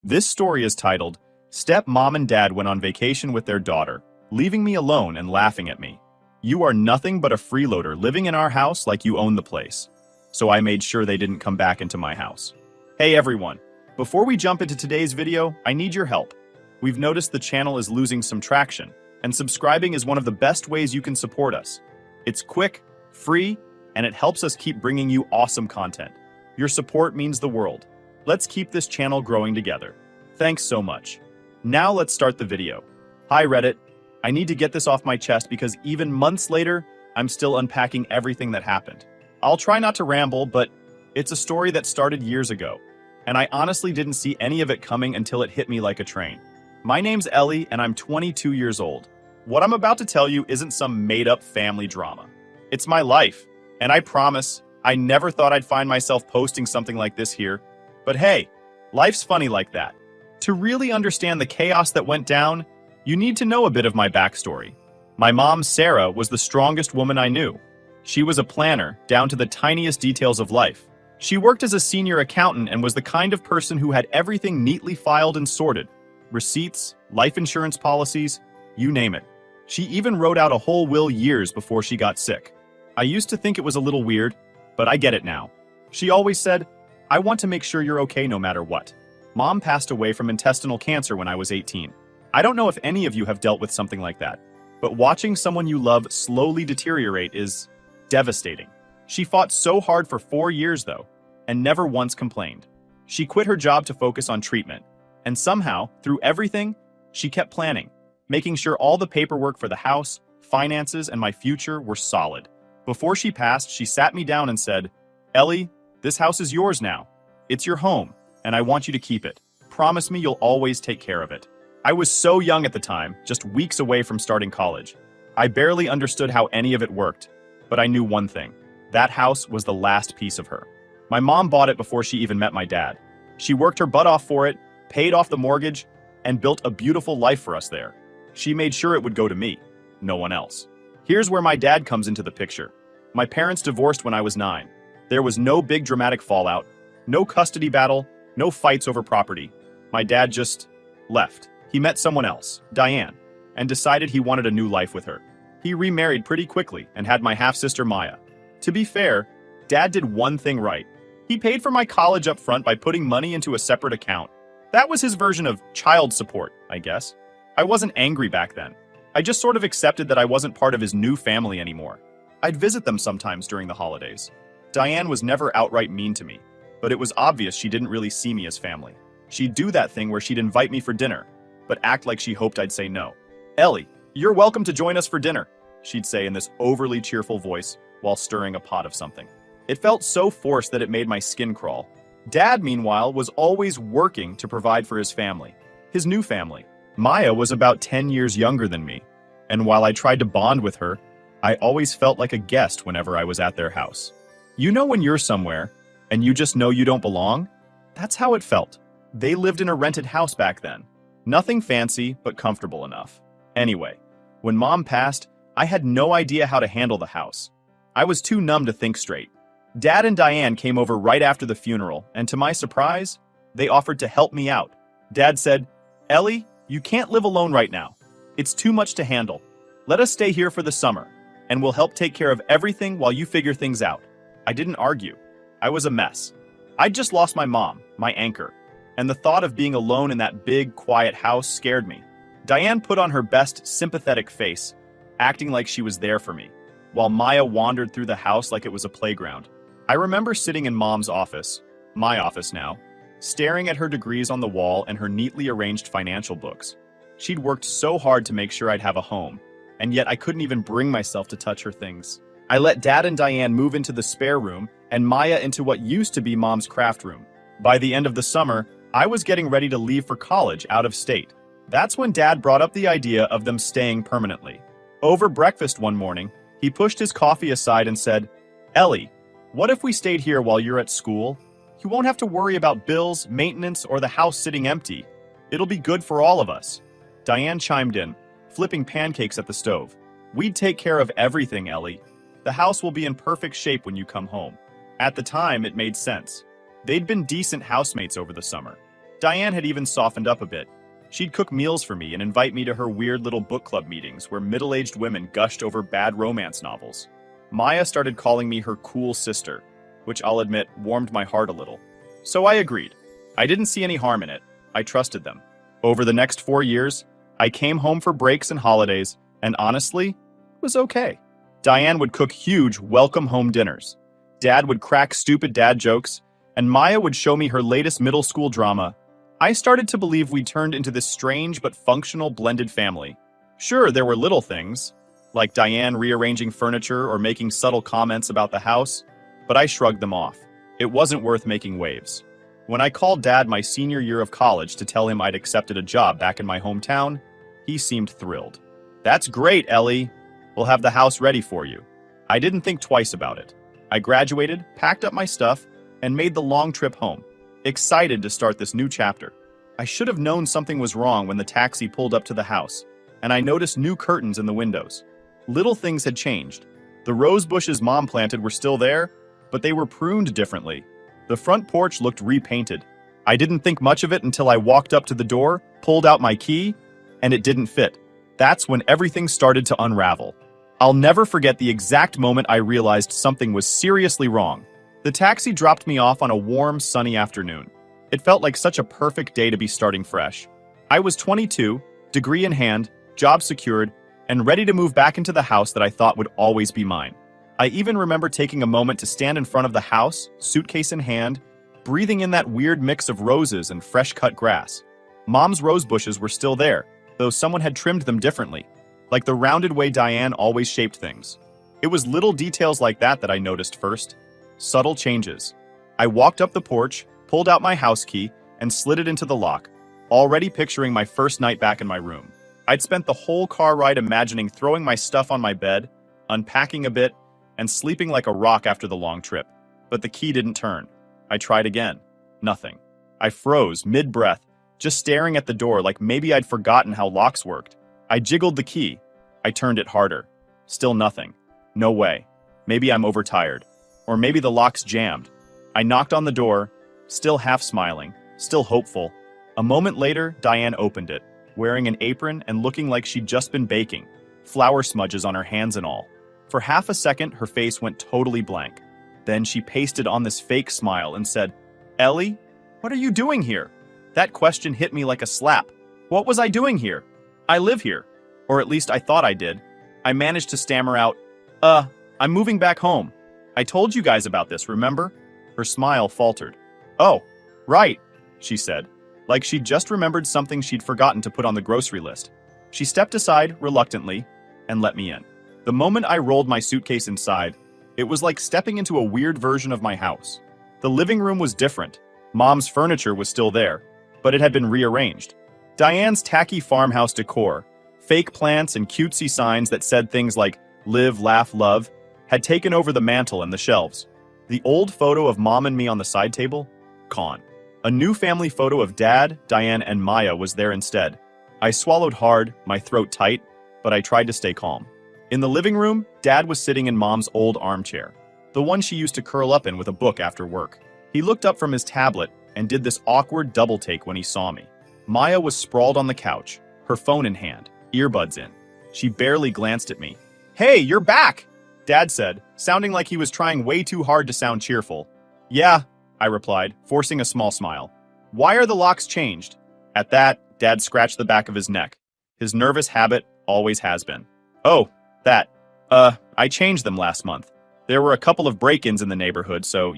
This story is titled, Step Mom and Dad Went on Vacation with Their Daughter, Leaving Me Alone and Laughing at Me. You are nothing but a freeloader living in our house like you own the place. So I made sure they didn't come back into my house. Hey everyone, before we jump into today's video, I need your help. We've noticed the channel is losing some traction, and subscribing is one of the best ways you can support us. It's quick, free, and it helps us keep bringing you awesome content. Your support means the world. Let's keep this channel growing together. Thanks so much. Now let's start the video. Hi Reddit. I need to get this off my chest because even months later, I'm still unpacking everything that happened. I'll try not to ramble, but it's a story that started years ago, and I honestly didn't see any of it coming until it hit me like a train. My name's Ellie, and I'm 22 years old. What I'm about to tell you isn't some made-up family drama. It's my life, and I promise, I never thought I'd find myself posting something like this here. But hey, life's funny like that. To really understand the chaos that went down, you need to know a bit of my backstory. My mom, Sarah, was the strongest woman I knew. She was a planner, down to the tiniest details of life. She worked as a senior accountant and was the kind of person who had everything neatly filed and sorted. Receipts, life insurance policies, you name it. She even wrote out a whole will years before she got sick. I used to think it was a little weird, but I get it now. She always said, I want to make sure you're okay no matter what. Mom passed away from intestinal cancer when I was 18. I don't know if any of you have dealt with something like that, but watching someone you love slowly deteriorate is devastating. She fought so hard for 4 years though, and never once complained. She quit her job to focus on treatment, and somehow, through everything, she kept planning, making sure all the paperwork for the house, finances, and my future were solid. Before she passed, she sat me down and said, Ellie, this house is yours now. It's your home, and I want you to keep it. Promise me you'll always take care of it. I was so young at the time, just weeks away from starting college. I barely understood how any of it worked, but I knew one thing. That house was the last piece of her. My mom bought it before she even met my dad. She worked her butt off for it, paid off the mortgage, and built a beautiful life for us there. She made sure it would go to me, no one else. Here's where my dad comes into the picture. My parents divorced when I was 9. There was no big dramatic fallout, no custody battle, no fights over property. My dad just left. He met someone else, Diane, and decided he wanted a new life with her. He remarried pretty quickly and had my half-sister Maya. To be fair, Dad did one thing right. He paid for my college up front by putting money into a separate account. That was his version of child support, I guess. I wasn't angry back then. I just sort of accepted that I wasn't part of his new family anymore. I'd visit them sometimes during the holidays. Diane was never outright mean to me, but it was obvious she didn't really see me as family. She'd do that thing where she'd invite me for dinner, but act like she hoped I'd say no. Ellie, you're welcome to join us for dinner, she'd say in this overly cheerful voice while stirring a pot of something. It felt so forced that it made my skin crawl. Dad, meanwhile, was always working to provide for his family, his new family. Maya was about 10 years younger than me, and while I tried to bond with her, I always felt like a guest whenever I was at their house. You know when you're somewhere, and you just know you don't belong? That's how it felt. They lived in a rented house back then. Nothing fancy, but comfortable enough. Anyway, when Mom passed, I had no idea how to handle the house. I was too numb to think straight. Dad and Diane came over right after the funeral, and to my surprise, they offered to help me out. Dad said, Ellie, you can't live alone right now. It's too much to handle. Let us stay here for the summer, and we'll help take care of everything while you figure things out. I didn't argue. I was a mess. I'd just lost my mom, my anchor, and the thought of being alone in that big, quiet house scared me. Diane put on her best sympathetic face, acting like she was there for me, while Maya wandered through the house like it was a playground. I remember sitting in Mom's office, my office now, staring at her degrees on the wall and her neatly arranged financial books. She'd worked so hard to make sure I'd have a home, and yet I couldn't even bring myself to touch her things. I let Dad and Diane move into the spare room and Maya into what used to be Mom's craft room. By the end of the summer, I was getting ready to leave for college out of state. That's when Dad brought up the idea of them staying permanently. Over breakfast one morning, he pushed his coffee aside and said, Ellie, what if we stayed here while you're at school? You won't have to worry about bills, maintenance, or the house sitting empty. It'll be good for all of us. Diane chimed in, flipping pancakes at the stove. We'd take care of everything, Ellie. The house will be in perfect shape when you come home. At the time, it made sense. They'd been decent housemates over the summer. Diane had even softened up a bit. She'd cook meals for me and invite me to her weird little book club meetings where middle-aged women gushed over bad romance novels. Maya started calling me her cool sister, which I'll admit warmed my heart a little. So I agreed. I didn't see any harm in it. I trusted them. Over the next 4 years, I came home for breaks and holidays, and honestly, it was okay. Diane would cook huge welcome home dinners. Dad would crack stupid dad jokes, and Maya would show me her latest middle school drama. I started to believe we turned into this strange but functional blended family. Sure, there were little things, like Diane rearranging furniture or making subtle comments about the house, but I shrugged them off. It wasn't worth making waves. When I called Dad my senior year of college to tell him I'd accepted a job back in my hometown, he seemed thrilled. "That's great, Ellie. We'll have the house ready for you." I didn't think twice about it. I graduated, packed up my stuff, and made the long trip home, excited to start this new chapter. I should have known something was wrong when the taxi pulled up to the house, and I noticed new curtains in the windows. Little things had changed. The rose bushes Mom planted were still there, but they were pruned differently. The front porch looked repainted. I didn't think much of it until I walked up to the door, pulled out my key, and it didn't fit. That's when everything started to unravel. I'll never forget the exact moment I realized something was seriously wrong. The taxi dropped me off on a warm, sunny afternoon. It felt like such a perfect day to be starting fresh. I was 22, degree in hand, job secured, and ready to move back into the house that I thought would always be mine. I even remember taking a moment to stand in front of the house, suitcase in hand, breathing in that weird mix of roses and fresh-cut grass. Mom's rose bushes were still there, though someone had trimmed them differently, like the rounded way Diane always shaped things. It was little details like that I noticed first. Subtle changes. I walked up the porch, pulled out my house key, and slid it into the lock, already picturing my first night back in my room. I'd spent the whole car ride imagining throwing my stuff on my bed, unpacking a bit, and sleeping like a rock after the long trip. But the key didn't turn. I tried again. Nothing. I froze, mid-breath, just staring at the door like maybe I'd forgotten how locks worked. I jiggled the key. I turned it harder. Still nothing. No way. Maybe I'm overtired. Or maybe the lock's jammed. I knocked on the door, still half smiling, still hopeful. A moment later, Diane opened it, wearing an apron and looking like she'd just been baking, flour smudges on her hands and all. For half a second, her face went totally blank. Then she pasted on this fake smile and said, "Ellie, what are you doing here?" That question hit me like a slap. What was I doing here? I live here. Or at least I thought I did. I managed to stammer out, I'm moving back home. I told you guys about this, remember?" Her smile faltered. "Oh, right," she said, like she'd just remembered something she'd forgotten to put on the grocery list. She stepped aside, reluctantly, and let me in. The moment I rolled my suitcase inside, it was like stepping into a weird version of my house. The living room was different. Mom's furniture was still there, but it had been rearranged. Diane's tacky farmhouse decor, fake plants and cutesy signs that said things like "live, laugh, love," had taken over the mantel and the shelves. The old photo of Mom and me on the side table? Gone. A new family photo of Dad, Diane, and Maya was there instead. I swallowed hard, my throat tight, but I tried to stay calm. In the living room, Dad was sitting in Mom's old armchair, the one she used to curl up in with a book after work. He looked up from his tablet and did this awkward double take when he saw me. Maya was sprawled on the couch, her phone in hand, earbuds in. She barely glanced at me. "Hey, you're back!" Dad said, sounding like he was trying way too hard to sound cheerful. "Yeah," I replied, forcing a small smile. "Why are the locks changed?" At that, Dad scratched the back of his neck. His nervous habit always has been. "Oh, that. I changed them last month. There were a couple of break-ins in the neighborhood, so,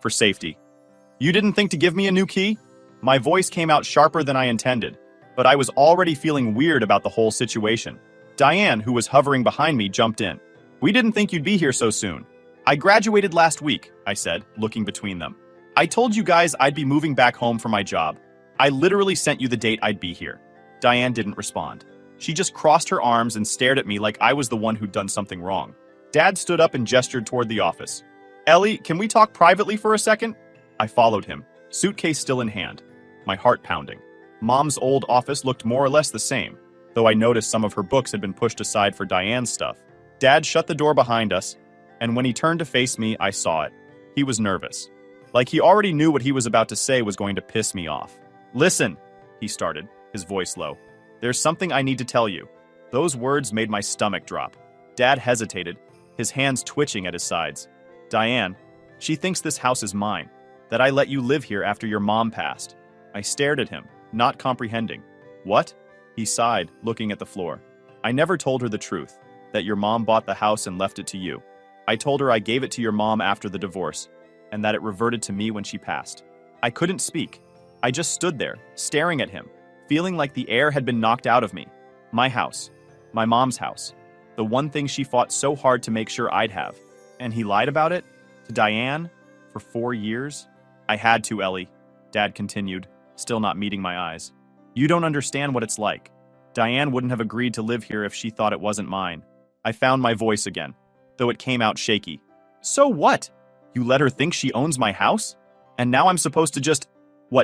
for safety." "You didn't think to give me a new key?" My voice came out sharper than I intended, but I was already feeling weird about the whole situation. Diane, who was hovering behind me, jumped in. "We didn't think you'd be here so soon." "I graduated last week," I said, looking between them. "I told you guys I'd be moving back home for my job. I literally sent you the date I'd be here." Diane didn't respond. She just crossed her arms and stared at me like I was the one who'd done something wrong. Dad stood up and gestured toward the office. "Ellie, can we talk privately for a second?" I followed him, suitcase still in hand, my heart pounding. Mom's old office looked more or less the same, though I noticed some of her books had been pushed aside for Diane's stuff. Dad shut the door behind us, and when he turned to face me, I saw it. He was nervous. Like he already knew what he was about to say was going to piss me off. Listen, he started, his voice low. There's something I need to tell you. Those words made my stomach drop. Dad hesitated, his hands twitching at his sides. Diane, she thinks this house is mine, that I let you live here after your mom passed. I stared at him, not comprehending. What? He sighed, looking at the floor. I never told her the truth, that your mom bought the house and left it to you. I told her I gave it to your mom after the divorce, and that it reverted to me when she passed. I couldn't speak. I just stood there, staring at him, feeling like the air had been knocked out of me. My house. My mom's house. The one thing she fought so hard to make sure I'd have. And he lied about it? To Diane? For 4 years? I had to, Ellie, Dad continued, still not meeting my eyes. You don't understand what it's like. Diane wouldn't have agreed to live here if she thought it wasn't mine. I found my voice again, though it came out shaky. So what? You let her think she owns my house? And now I'm supposed to just,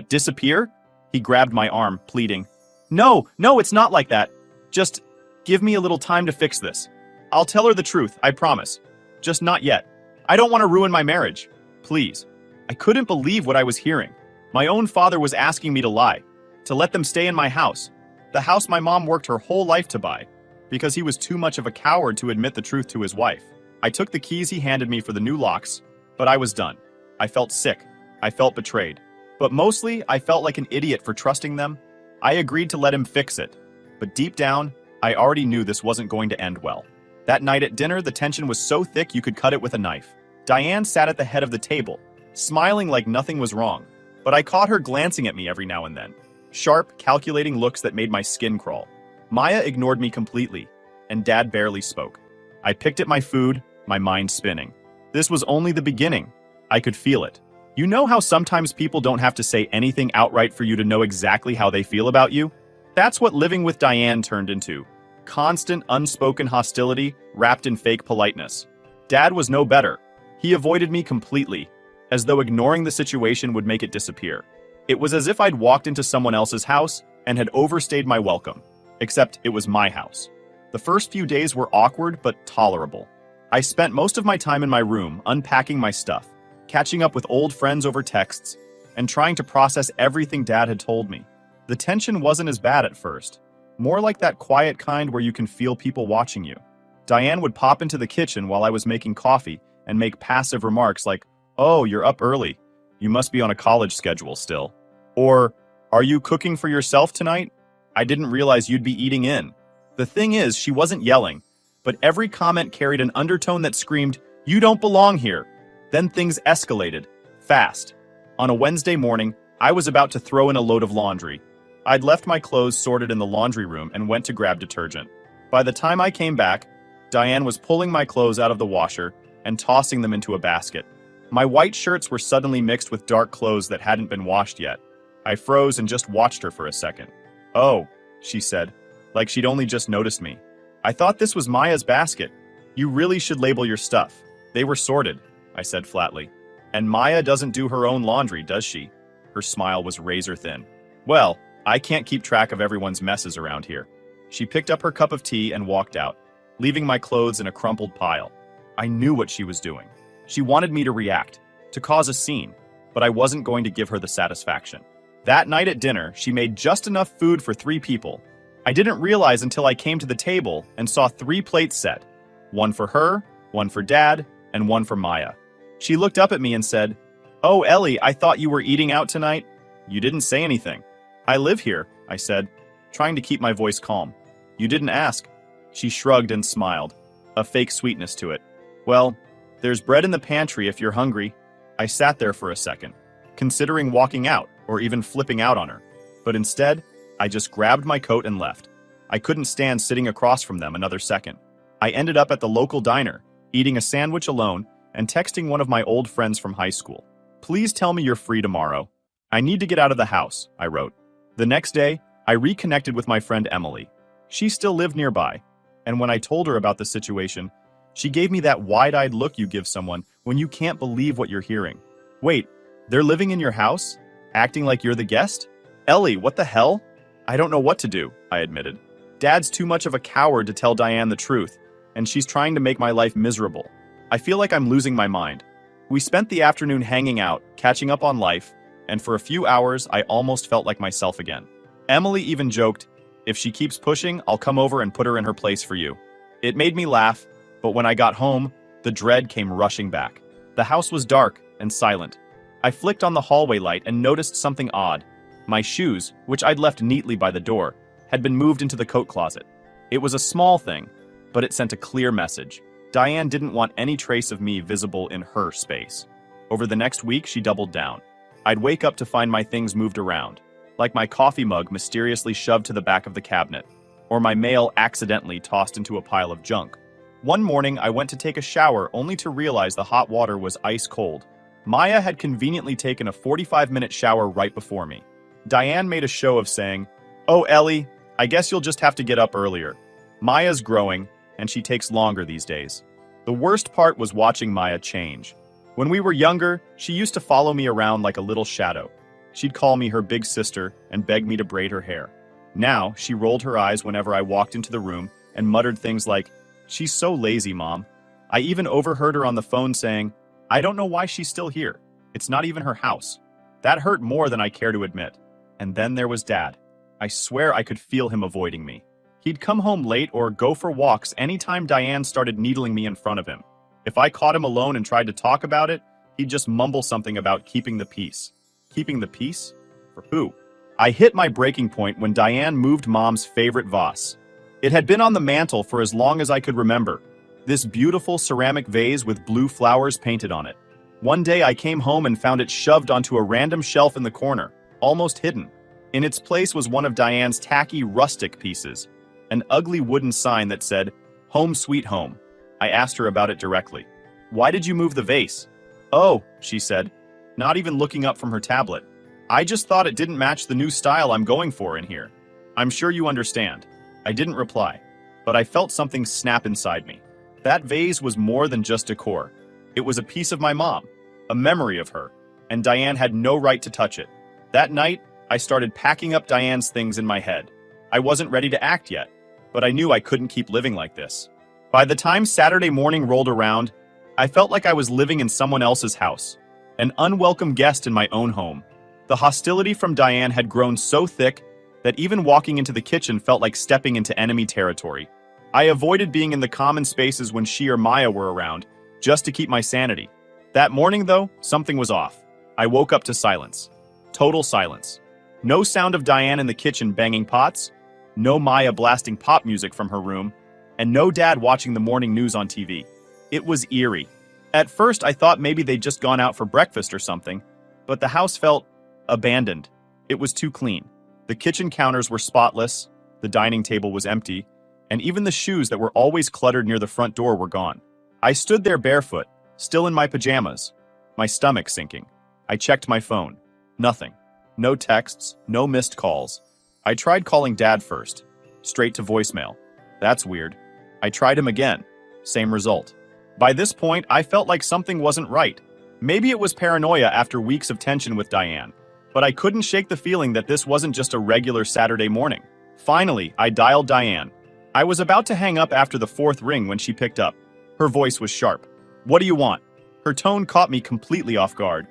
disappear? He grabbed my arm, pleading. No, it's not like that. Just give me a little time to fix this. I'll tell her the truth, I promise. Just not yet. I don't want to ruin my marriage. Please. I couldn't believe what I was hearing. My own father was asking me to lie, to let them stay in my house, the house my mom worked her whole life to buy, because he was too much of a coward to admit the truth to his wife. I took the keys he handed me for the new locks, but I was done. I felt sick. I felt betrayed. But mostly, I felt like an idiot for trusting them. I agreed to let him fix it. But deep down, I already knew this wasn't going to end well. That night at dinner, the tension was so thick you could cut it with a knife. Diane sat at the head of the table, smiling like nothing was wrong. But I caught her glancing at me every now and then. Sharp, calculating looks that made my skin crawl. Maya ignored me completely, and Dad barely spoke. I picked at my food, my mind spinning. This was only the beginning. I could feel it. You know how sometimes people don't have to say anything outright for you to know exactly how they feel about you? That's what living with Diane turned into. Constant, unspoken hostility wrapped in fake politeness. Dad was no better. He avoided me completely, as though ignoring the situation would make it disappear. It was as if I'd walked into someone else's house and had overstayed my welcome, except it was my house. The first few days were awkward but tolerable. I spent most of my time in my room unpacking my stuff, catching up with old friends over texts, and trying to process everything Dad had told me. The tension wasn't as bad at first, more like that quiet kind where you can feel people watching you. Diane would pop into the kitchen while I was making coffee and make passive remarks like, "Oh, you're up early. You must be on a college schedule still." Or, "Are you cooking for yourself tonight? I didn't realize you'd be eating in." The thing is, she wasn't yelling, but every comment carried an undertone that screamed, "You don't belong here." Then things escalated, fast. On a Wednesday morning, I was about to throw in a load of laundry. I'd left my clothes sorted in the laundry room and went to grab detergent. By the time I came back, Diane was pulling my clothes out of the washer and tossing them into a basket. My white shirts were suddenly mixed with dark clothes that hadn't been washed yet. I froze and just watched her for a second. "Oh," she said, like she'd only just noticed me. "I thought this was Maya's basket. You really should label your stuff. They were sorted," I said flatly. "And Maya doesn't do her own laundry, does she?" Her smile was razor thin. "Well, I can't keep track of everyone's messes around here." She picked up her cup of tea and walked out, leaving my clothes in a crumpled pile. I knew what she was doing. She wanted me to react, to cause a scene, but I wasn't going to give her the satisfaction. That night at dinner, she made just enough food for 3 people. I didn't realize until I came to the table and saw 3 plates set. One for her, one for Dad, and one for Maya. She looked up at me and said, "Oh, Ellie, I thought you were eating out tonight." "You didn't say anything." "I live here," I said, trying to keep my voice calm. "You didn't ask." She shrugged and smiled, a fake sweetness to it. "Well, there's bread in the pantry if you're hungry." I sat there for a second, considering walking out or even flipping out on her. But instead, I just grabbed my coat and left. I couldn't stand sitting across from them another second. I ended up at the local diner, eating a sandwich alone and texting one of my old friends from high school. "Please tell me you're free tomorrow. I need to get out of the house," I wrote. The next day, I reconnected with my friend Emily. She still lived nearby, and when I told her about the situation, she gave me that wide-eyed look you give someone when you can't believe what you're hearing. "Wait, they're living in your house? Acting like you're the guest? Ellie, what the hell?" "I don't know what to do," I admitted. "Dad's too much of a coward to tell Diane the truth, and she's trying to make my life miserable. I feel like I'm losing my mind." We spent the afternoon hanging out, catching up on life, and for a few hours, I almost felt like myself again. Emily even joked, "If she keeps pushing, I'll come over and put her in her place for you." It made me laugh, but when I got home, the dread came rushing back. The house was dark and silent. I flicked on the hallway light and noticed something odd. My shoes, which I'd left neatly by the door, had been moved into the coat closet. It was a small thing, but it sent a clear message. Diane didn't want any trace of me visible in her space. Over the next week, she doubled down. I'd wake up to find my things moved around, like my coffee mug mysteriously shoved to the back of the cabinet, or my mail accidentally tossed into a pile of junk. One morning, I went to take a shower only to realize the hot water was ice cold. Maya had conveniently taken a 45-minute shower right before me. Diane made a show of saying, "Oh, Ellie, I guess you'll just have to get up earlier. Maya's growing, and she takes longer these days." The worst part was watching Maya change. When we were younger, she used to follow me around like a little shadow. She'd call me her big sister and beg me to braid her hair. Now, she rolled her eyes whenever I walked into the room and muttered things like, "She's so lazy, Mom." I even overheard her on the phone saying, "I don't know why she's still here. It's not even her house." That hurt more than I care to admit. And then there was Dad. I swear I could feel him avoiding me. He'd come home late or go for walks anytime Diane started needling me in front of him. If I caught him alone and tried to talk about it, he'd just mumble something about keeping the peace. Keeping the peace? For who? I hit my breaking point when Diane moved Mom's favorite vase. It had been on the mantle for as long as I could remember. This beautiful ceramic vase with blue flowers painted on it. One day I came home and found it shoved onto a random shelf in the corner, almost hidden. In its place was one of Diane's tacky rustic pieces, an ugly wooden sign that said, "Home Sweet Home." I asked her about it directly. "Why did you move the vase?" "Oh," she said, not even looking up from her tablet. "I just thought it didn't match the new style I'm going for in here. I'm sure you understand." I didn't reply, but I felt something snap inside me. That vase was more than just decor. It was a piece of my mom, a memory of her, and Diane had no right to touch it. That night, I started packing up Diane's things in my head. I wasn't ready to act yet, but I knew I couldn't keep living like this. By the time Saturday morning rolled around, I felt like I was living in someone else's house, an unwelcome guest in my own home. The hostility from Diane had grown so thick that even walking into the kitchen felt like stepping into enemy territory. I avoided being in the common spaces when she or Maya were around, just to keep my sanity. That morning, though, something was off. I woke up to silence. Total silence. No sound of Diane in the kitchen banging pots, no Maya blasting pop music from her room, and no Dad watching the morning news on TV. It was eerie. At first, I thought maybe they'd just gone out for breakfast or something, but the house felt abandoned. It was too clean. The kitchen counters were spotless, the dining table was empty, and even the shoes that were always cluttered near the front door were gone. I stood there barefoot, still in my pajamas, my stomach sinking. I checked my phone. Nothing. No texts, no missed calls. I tried calling Dad first. Straight to voicemail. That's weird. I tried him again. Same result. By this point, I felt like something wasn't right. Maybe it was paranoia after weeks of tension with Diane, but I couldn't shake the feeling that this wasn't just a regular Saturday morning. Finally, I dialed Diane. I was about to hang up after the fourth ring when she picked up. Her voice was sharp. "What do you want?" Her tone caught me completely off guard.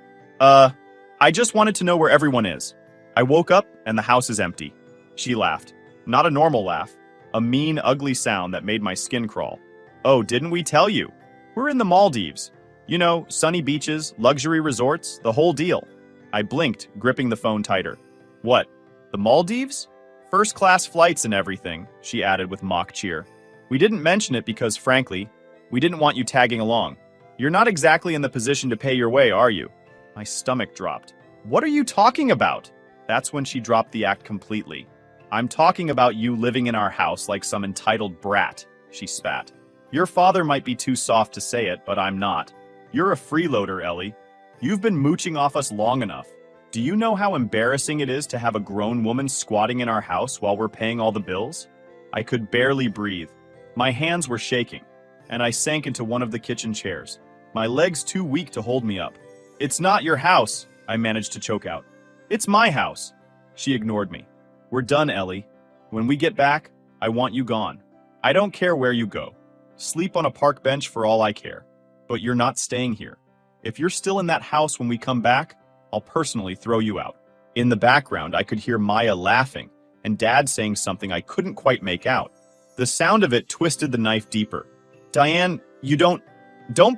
I just wanted to know where everyone is. I woke up and the house is empty." She laughed. Not a normal laugh. A mean, ugly sound that made my skin crawl. "Oh, didn't we tell you? We're in the Maldives. You know, sunny beaches, luxury resorts, the whole deal." I blinked, gripping the phone tighter. "What? The Maldives? First-class flights and everything," she added with mock cheer. "We didn't mention it because, frankly, we didn't want you tagging along. You're not exactly in the position to pay your way, are you?" My stomach dropped. "What are you talking about?" That's when she dropped the act completely. "I'm talking about you living in our house like some entitled brat," she spat. "Your father might be too soft to say it, but I'm not. You're a freeloader, Ellie. You've been mooching off us long enough. Do you know how embarrassing it is to have a grown woman squatting in our house while we're paying all the bills?" I could barely breathe. My hands were shaking, and I sank into one of the kitchen chairs, my legs too weak to hold me up. "It's not your house," I managed to choke out. "It's my house." She ignored me. "We're done, Ellie. When we get back, I want you gone. I don't care where you go. Sleep on a park bench for all I care. But you're not staying here. If you're still in that house when we come back, I'll personally throw you out." In the background, I could hear Maya laughing and Dad saying something I couldn't quite make out. The sound of it twisted the knife deeper. "Diane, you don't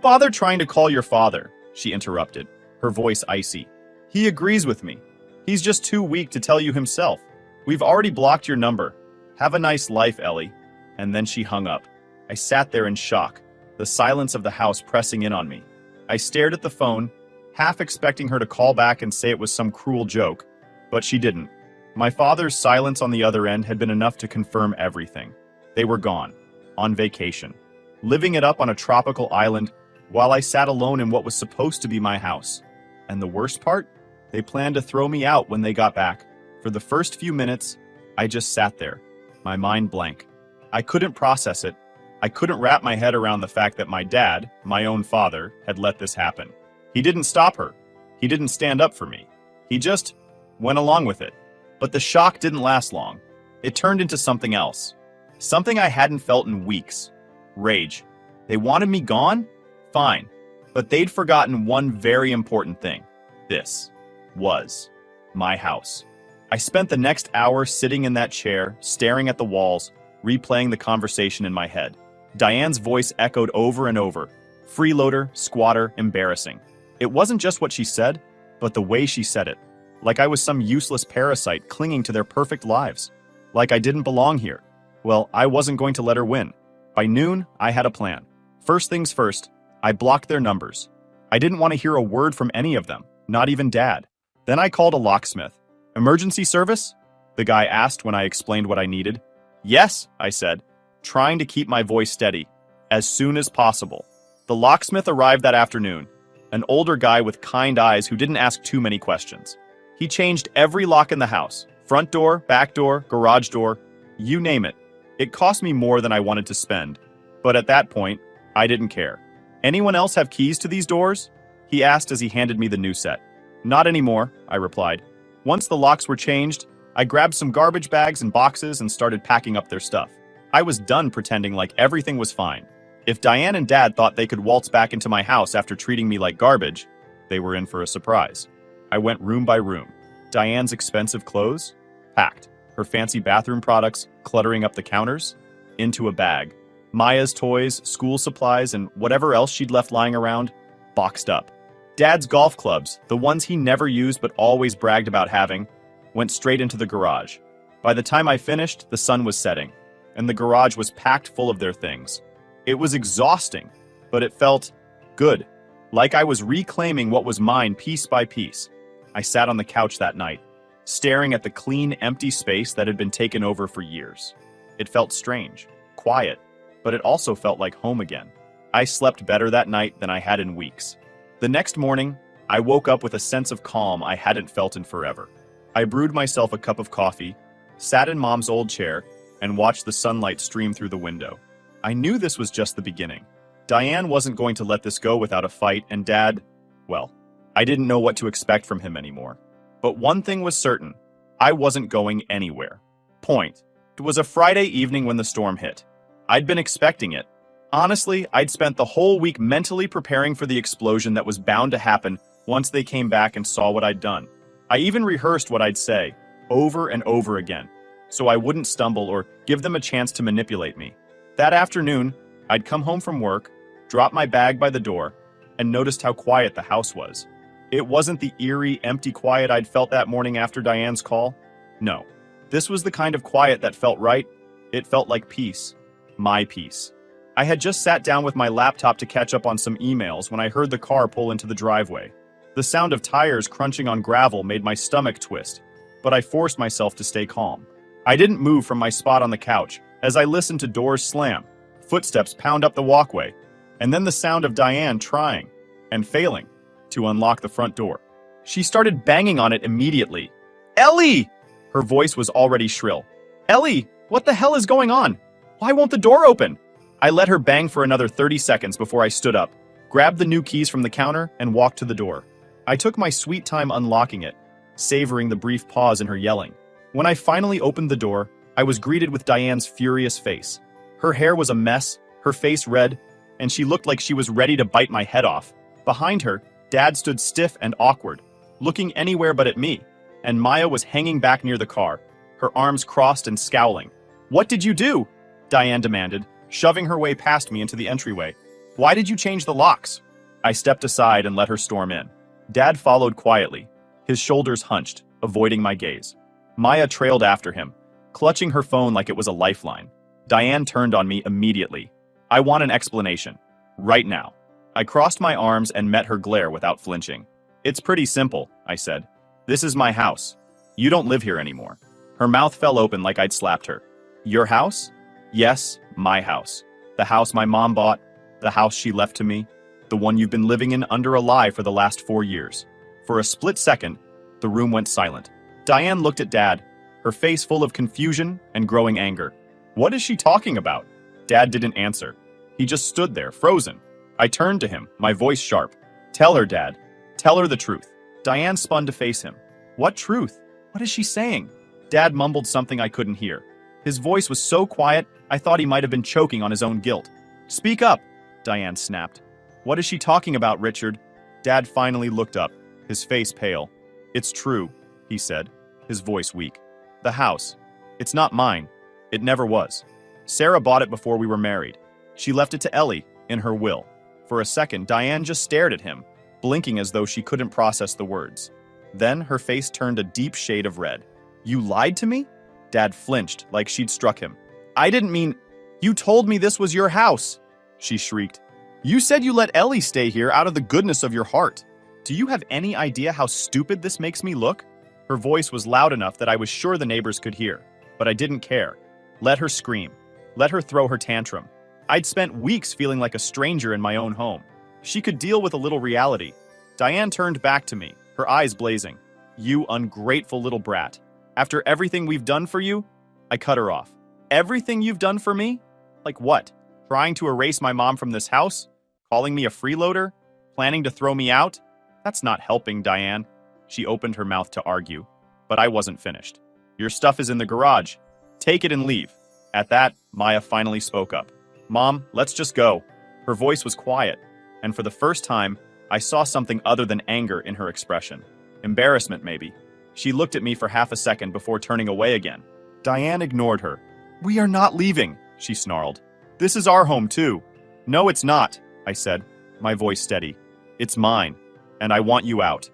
bother trying to call your father," she interrupted, her voice icy. "He agrees with me. He's just too weak to tell you himself. We've already blocked your number. Have a nice life, Ellie." And then she hung up. I sat there in shock, the silence of the house pressing in on me. I stared at the phone, half expecting her to call back and say it was some cruel joke, but she didn't. My father's silence on the other end had been enough to confirm everything. They were gone, on vacation, living it up on a tropical island, while I sat alone in what was supposed to be my house. And the worst part? They planned to throw me out when they got back. For the first few minutes, I just sat there, my mind blank. I couldn't process it. I couldn't wrap my head around the fact that my dad, my own father, had let this happen. He didn't stop her. He didn't stand up for me. He just went along with it. But the shock didn't last long. It turned into something else. Something I hadn't felt in weeks. Rage. They wanted me gone? Fine. But they'd forgotten one very important thing. This was my house. I spent the next hour sitting in that chair, staring at the walls, replaying the conversation in my head. Diane's voice echoed over and over. Freeloader, squatter, embarrassing. It wasn't just what she said, but the way she said it. Like I was some useless parasite clinging to their perfect lives. Like I didn't belong here. Well, I wasn't going to let her win. By noon, I had a plan. First things first, I blocked their numbers. I didn't want to hear a word from any of them, not even Dad. Then I called a locksmith. "Emergency service?" the guy asked when I explained what I needed. "Yes," I said, trying to keep my voice steady. "As soon as possible." The locksmith arrived that afternoon, an older guy with kind eyes who didn't ask too many questions. He changed every lock in the house. Front door, back door, garage door, you name it. It cost me more than I wanted to spend. But at that point, I didn't care. "Anyone else have keys to these doors?" he asked as he handed me the new set. "Not anymore," I replied. Once the locks were changed, I grabbed some garbage bags and boxes and started packing up their stuff. I was done pretending like everything was fine. If Diane and Dad thought they could waltz back into my house after treating me like garbage, they were in for a surprise. I went room by room. Diane's expensive clothes? Packed. Her fancy bathroom products cluttering up the counters? Into a bag. Maya's toys, school supplies, and whatever else she'd left lying around? Boxed up. Dad's golf clubs, the ones he never used but always bragged about having, went straight into the garage. By the time I finished, the sun was setting, and the garage was packed full of their things. It was exhausting, but it felt good, like I was reclaiming what was mine piece by piece. I sat on the couch that night, staring at the clean, empty space that had been taken over for years. It felt strange, quiet, but it also felt like home again. I slept better that night than I had in weeks. The next morning, I woke up with a sense of calm I hadn't felt in forever. I brewed myself a cup of coffee, sat in Mom's old chair, and watched the sunlight stream through the window. I knew this was just the beginning. Diane wasn't going to let this go without a fight, and Dad, well, I didn't know what to expect from him anymore. But one thing was certain, I wasn't going anywhere. Point. It was a Friday evening when the storm hit. I'd been expecting it. Honestly, I'd spent the whole week mentally preparing for the explosion that was bound to happen once they came back and saw what I'd done. I even rehearsed what I'd say, over and over again, so I wouldn't stumble or give them a chance to manipulate me. That afternoon, I'd come home from work, dropped my bag by the door, and noticed how quiet the house was. It wasn't the eerie, empty quiet I'd felt that morning after Diane's call. No, this was the kind of quiet that felt right. It felt like peace. My peace. I had just sat down with my laptop to catch up on some emails when I heard the car pull into the driveway. The sound of tires crunching on gravel made my stomach twist, but I forced myself to stay calm. I didn't move from my spot on the couch as I listened to doors slam, footsteps pound up the walkway, and then the sound of Diane trying, and failing, to unlock the front door. She started banging on it immediately. "Ellie!" Her voice was already shrill. "Ellie, what the hell is going on? Why won't the door open?" I let her bang for another 30 seconds before I stood up, grabbed the new keys from the counter, and walked to the door. I took my sweet time unlocking it, savoring the brief pause in her yelling. When I finally opened the door, I was greeted with Diane's furious face. Her hair was a mess, her face red, and she looked like she was ready to bite my head off. Behind her, Dad stood stiff and awkward, looking anywhere but at me, and Maya was hanging back near the car, her arms crossed and scowling. "What did you do?" Diane demanded, shoving her way past me into the entryway. "Why did you change the locks?" I stepped aside and let her storm in. Dad followed quietly, his shoulders hunched, avoiding my gaze. Maya trailed after him, clutching her phone like it was a lifeline. Diane turned on me immediately. "I want an explanation. Right now." I crossed my arms and met her glare without flinching. "It's pretty simple," I said. "This is my house. You don't live here anymore." Her mouth fell open like I'd slapped her. "Your house?" "Yes, my house. The house my mom bought, the house she left to me, the one you've been living in under a lie for the last 4 years." For a split second, the room went silent. Diane looked at Dad, her face full of confusion and growing anger. "What is she talking about?" Dad didn't answer. He just stood there, frozen. I turned to him, my voice sharp. "Tell her, Dad. Tell her the truth." Diane spun to face him. "What truth? What is she saying?" Dad mumbled something I couldn't hear. His voice was so quiet, I thought he might have been choking on his own guilt. "Speak up," Diane snapped. "What is she talking about, Richard?" Dad finally looked up, his face pale. "It's true," he said, his voice weak. "The house. It's not mine. It never was. Sarah bought it before we were married. She left it to Ellie, in her will." For a second, Diane just stared at him, blinking as though she couldn't process the words. Then her face turned a deep shade of red. "You lied to me?" Dad flinched, like she'd struck him. "I didn't mean... You told me this was your house!" she shrieked. "You said you let Ellie stay here out of the goodness of your heart. Do you have any idea how stupid this makes me look?" Her voice was loud enough that I was sure the neighbors could hear, but I didn't care. Let her scream. Let her throw her tantrum. I'd spent weeks feeling like a stranger in my own home. She could deal with a little reality. Diane turned back to me, her eyes blazing. "You ungrateful little brat. After everything we've done for you?" I cut her off. "Everything you've done for me? Like what? Trying to erase my mom from this house? Calling me a freeloader? Planning to throw me out? That's not helping, Diane." She opened her mouth to argue, but I wasn't finished. "Your stuff is in the garage. Take it and leave." At that, Maya finally spoke up. "Mom, let's just go." Her voice was quiet, and for the first time, I saw something other than anger in her expression. Embarrassment, maybe. She looked at me for half a second before turning away again. Diane ignored her. "We are not leaving," she snarled. "This is our home, too." "No, it's not," I said, my voice steady. "It's mine, and I want you out."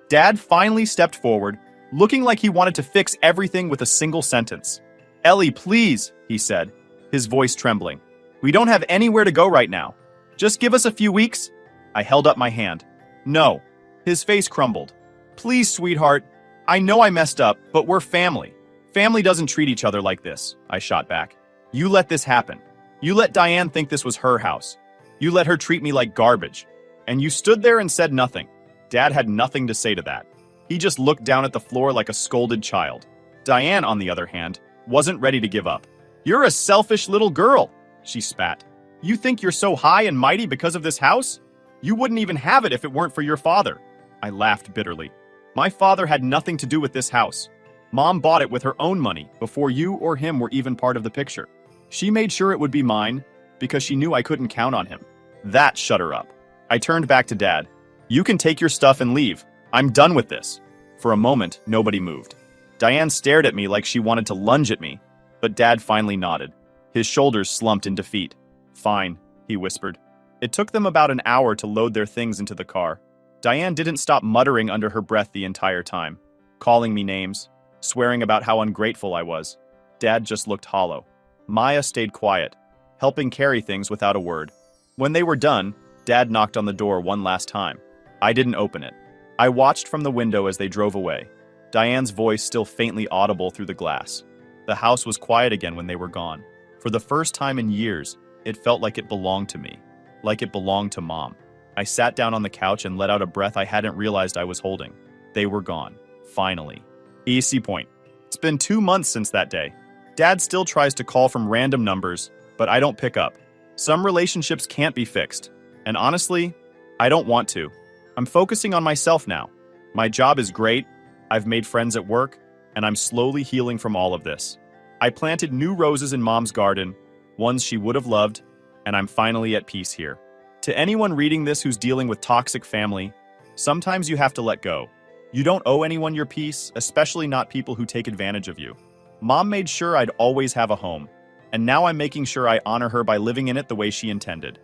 Dad finally stepped forward, looking like he wanted to fix everything with a single sentence. "Ellie, please," he said, his voice trembling. "We don't have anywhere to go right now. Just give us a few weeks." I held up my hand. "No." His face crumbled. "Please, sweetheart. I know I messed up, but we're family. Family doesn't treat each other like this," I shot back. "You let this happen. You let Diane think this was her house. You let her treat me like garbage. And you stood there and said nothing." Dad had nothing to say to that. He just looked down at the floor like a scolded child. Diane, on the other hand, wasn't ready to give up. "You're a selfish little girl," she spat. "You think you're so high and mighty because of this house? You wouldn't even have it if it weren't for your father." I laughed bitterly. "My father had nothing to do with this house. Mom bought it with her own money before you or him were even part of the picture. She made sure it would be mine because she knew I couldn't count on him." That shut her up. I turned back to Dad. "You can take your stuff and leave. I'm done with this." For a moment, nobody moved. Diane stared at me like she wanted to lunge at me, but Dad finally nodded. His shoulders slumped in defeat. "Fine," he whispered. It took them about an hour to load their things into the car. Diane didn't stop muttering under her breath the entire time, calling me names, swearing about how ungrateful I was. Dad just looked hollow. Maya stayed quiet, helping carry things without a word. When they were done, Dad knocked on the door one last time. I didn't open it. I watched from the window as they drove away, Diane's voice still faintly audible through the glass. The house was quiet again when they were gone. For the first time in years, it felt like it belonged to me, like it belonged to Mom. I sat down on the couch and let out a breath I hadn't realized I was holding. They were gone. Finally. EC point. It's been 2 months since that day. Dad still tries to call from random numbers, but I don't pick up. Some relationships can't be fixed. And honestly, I don't want to. I'm focusing on myself now. My job is great, I've made friends at work, and I'm slowly healing from all of this. I planted new roses in Mom's garden, ones she would have loved, and I'm finally at peace here. To anyone reading this who's dealing with toxic family, sometimes you have to let go. You don't owe anyone your peace, especially not people who take advantage of you. Mom made sure I'd always have a home, and now I'm making sure I honor her by living in it the way she intended.